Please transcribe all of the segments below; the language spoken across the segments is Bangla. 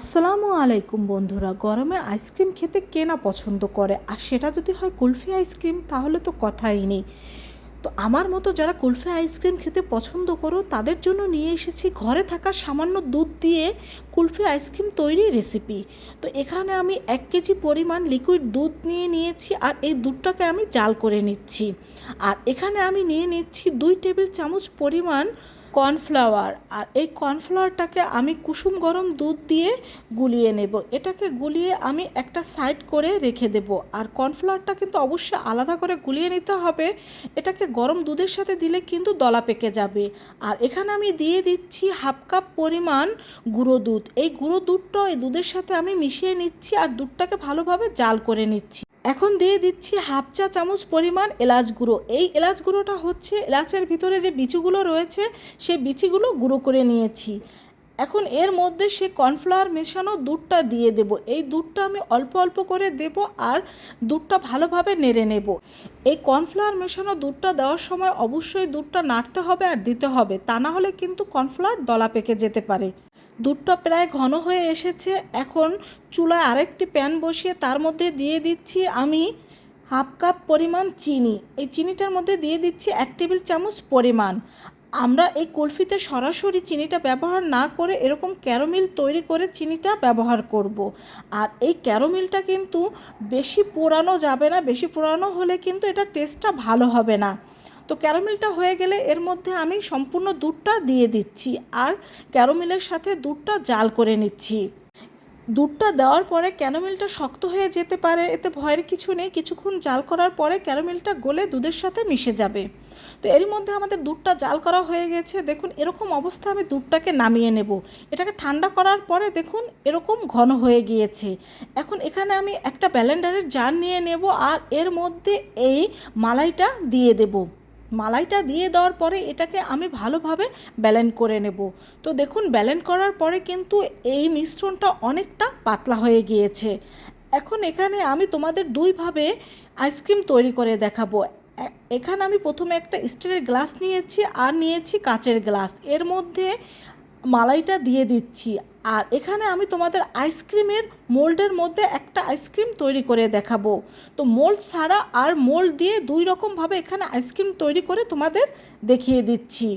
আসসালামু আলাইকুম বন্ধুরা। গরমে আইসক্রিম খেতে কে না পছন্দ করে, আর সেটা যদি হয় কুলফি আইসক্রিম তাহলে তো কথাই নেই। তো আমার মতো যারা কুলফি আইসক্রিম খেতে পছন্দ করো তাদের জন্য নিয়ে এসেছি ঘরে থাকা সামান্য দুধ দিয়ে কুলফি আইসক্রিম তৈরির রেসিপি। তো এখানে আমি 1 কেজি পরিমাণ লিকুইড দুধ নিয়েছি, আর এই দুধটাকে আমি জাল করে নিচ্ছি। আর এখানে আমি নিয়ে নিচ্ছি 2 টেবিল চামচ পরিমাণ কর্নফ্লাওয়ার, আর এই কর্নফ্লাওয়ারটাকে আমি কুসুম গরম দুধ দিয়ে গুলিয়ে নেব। এটাকে গুলিয়ে আমি একটা সাইড করে রেখে দেব। আর কর্নফ্লাওয়ারটা কিন্তু অবশ্যই আলাদা করে গুলিয়ে নিতে হবে, এটাকে গরম দুধের সাথে দিলে কিন্তু দলা পেকে যাবে। আর এখানে আমি দিয়ে দিচ্ছি 1/2 কাপ পরিমাণ গুঁড়ো দুধ। এই গুঁড়ো দুধটা এই দুধের সাথে আমি মিশিয়ে নিচ্ছি আর দুধটাকে ভালোভাবে জাল করে নিচ্ছি। এখন দিয়ে দিচ্ছি 1/2 চা চামচ পরিমাণ এলাচ গুঁড়ো। এই এলাচ গুঁড়োটা হচ্ছে এলাচের ভিতরে যে বিচিগুলো রয়েছে সেই বিচিগুলো গুঁড়ো করে নিয়েছি। এখন এর মধ্যে সে কর্নফ্লাওয়ার মেশানো দুধটা দিয়ে দেব। এই দুধটা আমি অল্প অল্প করে দেব আর দুধটা ভালোভাবে নেড়ে নেব। এই কর্নফ্লাওয়ার মেশানো দুধটা দেওয়ার সময় অবশ্যই দুধটা নাড়তে হবে আর দিতে হবে, তা না হলে কিন্তু কর্নফ্লাওয়ার দলা পেকে যেতে পারে। দুধটা প্রায় ঘন হয়ে এসেছে। এখন চুলায় আরেকটি প্যান বসিয়ে তার মধ্যে দিয়ে দিচ্ছি আমি 1/2 কাপ পরিমাণ চিনি। এই চিনিটার মধ্যে দিয়ে দিচ্ছি 1 টেবিল চামচ পরিমাণ। আমরা এই কুলফিতে সরাসরি চিনিটা ব্যবহার না করে এরকম ক্যারামেল তৈরি করে চিনিটা ব্যবহার করব। আর এই ক্যারামেলটা কিন্তু বেশি পোড়ানো যাবে না, বেশি পোড়ানো হলে কিন্তু এটা টেস্টটা ভালো হবে না। তো ক্যারামেলটা হয়ে গেলে এর মধ্যে আমি সম্পূর্ণ দুধটা দিয়ে দিচ্ছি আর ক্যারামেলের সাথে দুধটা জাল করে নিচ্ছি। দুধটা দেওয়ার পরে ক্যারামেলটা শক্ত হয়ে যেতে পারে, এতে ভয়ের কিছু নেই। কিছুক্ষণ জাল করার পরে ক্যারামেলটা গলে দুধের সাথে মিশে যাবে। তো এরই মধ্যে আমাদের দুধটা জাল করা হয়ে গেছে। দেখুন এরকম অবস্থা আমি দুধটাকে নামিয়ে নেব। এটাকে ঠান্ডা করার পরে দেখুন এরকম ঘন হয়ে গিয়েছে। এখন এখানে আমি একটা ব্লেন্ডারের জার নিয়ে নেব আর এর মধ্যে এই মালাইটা দিয়ে দেব। মালাইটা দিয়ে দেওয়ার পরে এটাকে আমি ভালোভাবে ব্লেন্ড করে নেব। তো দেখুন ব্লেন্ড করার পরে কিন্তু এই মিশ্রণটা অনেকটা পাতলা হয়ে গিয়েছে। এখন এখানে আমি তোমাদের দুইভাবে আইসক্রিম তৈরি করে দেখাবো। এখানে আমি প্রথমে একটা স্টিলের গ্লাস নিয়েছি আর নিয়েছি কাচের গ্লাস। এর মধ্যে মালাইটা দিয়ে দিচ্ছি। আর এখানে আমি তোমাদের আইসক্রিমের মোল্ডের মধ্যে একটা আইসক্রিম তৈরি করে দেখাবো। তো মোল্ড ছাড়া আর মোল্ড দিয়ে দুই রকমভাবে এখানে আইসক্রিম তৈরি করে তোমাদের দেখিয়ে দিচ্ছি।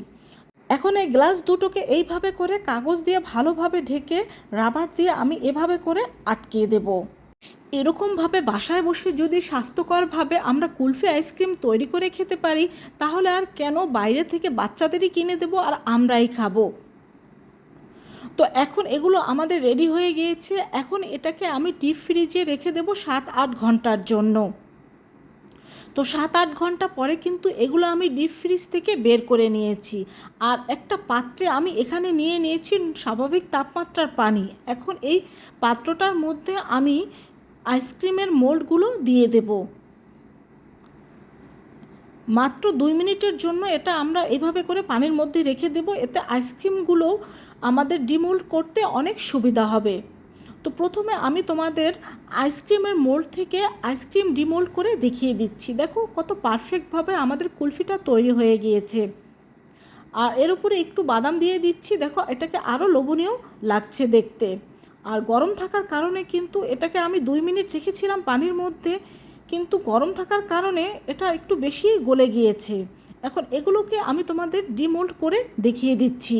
এখন এই গ্লাস দুটোকে এইভাবে করে কাগজ দিয়ে ভালোভাবে ঢেকে রাবার দিয়ে আমি এভাবে করে আটকিয়ে দেব। এরকমভাবে বাসায় বসে যদি স্বাস্থ্যকরভাবে আমরা কুলফি আইসক্রিম তৈরি করে খেতে পারি, তাহলে আর কেন বাইরে থেকে বাচ্চাদেরই কিনে দেবো আর আমরাই খাবো। তো এখন এগুলো আমাদের রেডি হয়ে গিয়েছে। এখন এটাকে আমি ডিপ ফ্রিজে রেখে দেবো 7-8 ঘন্টার জন্য। তো 7-8 ঘন্টা পরে কিন্তু এগুলো আমি ডিপ ফ্রিজ থেকে বের করে নিয়েছি। আর একটা পাত্রে আমি এখানে নিয়ে নিয়েছি স্বাভাবিক তাপমাত্রার পানি। এখন এই পাত্রটার মধ্যে আমি আইসক্রিমের মোল্ডগুলো দিয়ে দেব। মাত্র 2 মিনিটের জন্য এটা আমরা এভাবে করে পানির মধ্যে রেখে দেব। এতে আইসক্রিমগুলো আমাদের ডিমোল্ড করতে অনেক সুবিধা হবে। তো প্রথমে আমি তোমাদের আইসক্রিমের মোল্ড থেকে আইসক্রিম ডিমোল্ড করে দেখিয়ে দিচ্ছি। দেখো কত পারফেক্টভাবে আমাদের কুলফিটা তৈরি হয়ে গিয়েছে। আর এর উপরে একটু বাদাম দিয়ে দিচ্ছি। দেখো এটাকে আরও লোভনীয় লাগছে দেখতে। আর গরম থাকার কারণে কিন্তু এটাকে আমি 2 মিনিট রেখেছিলাম পানির মধ্যে, কিন্তু গরম থাকার কারণে এটা একটু বেশি গলে গিয়েছে। এখন এগুলোকে আমি তোমাদের ডিমোল্ড করে দেখিয়ে দিচ্ছি।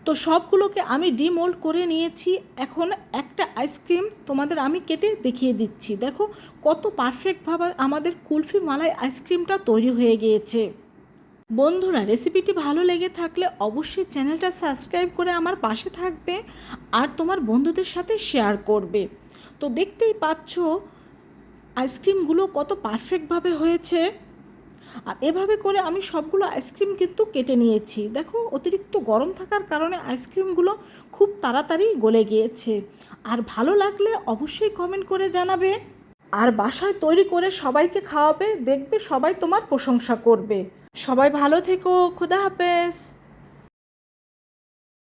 তো সবগুলোকে আমি ডিমোল্ড করে নিয়েছি। এখন একটা আইসক্রিম তোমাদের আমি কেটে দেখিয়ে দিচ্ছি। দেখো কত পারফেক্টভাবে আমাদের কুলফি মালাই আইসক্রিমটা তৈরি হয়ে গিয়েছে। বন্ধুরা, রেসিপিটি ভালো লেগে থাকলে অবশ্যই চ্যানেলটা সাবস্ক্রাইব করে আমার পাশে থাকবে আর তোমার বন্ধুদের সাথে শেয়ার করবে। তো দেখতেই পাচ্ছ আইসক্রিমগুলো কত পারফেক্টভাবে হয়েছে। আর এভাবে করে আমি সবগুলো আইসক্রিম কিন্তু কেটে নিয়েছি। দেখো অতিরিক্ত গরম থাকার কারণে আইসক্রিমগুলো খুব তাড়াতাড়ি গলে গিয়েছে। আর ভালো লাগলে অবশ্যই কমেন্ট করে জানাবে আর বাসায় তৈরি করে সবাইকে খাওয়াবে, দেখবে সবাই তোমার প্রশংসা করবে। সবাই ভালো থেকো, খোদা হাফেজ।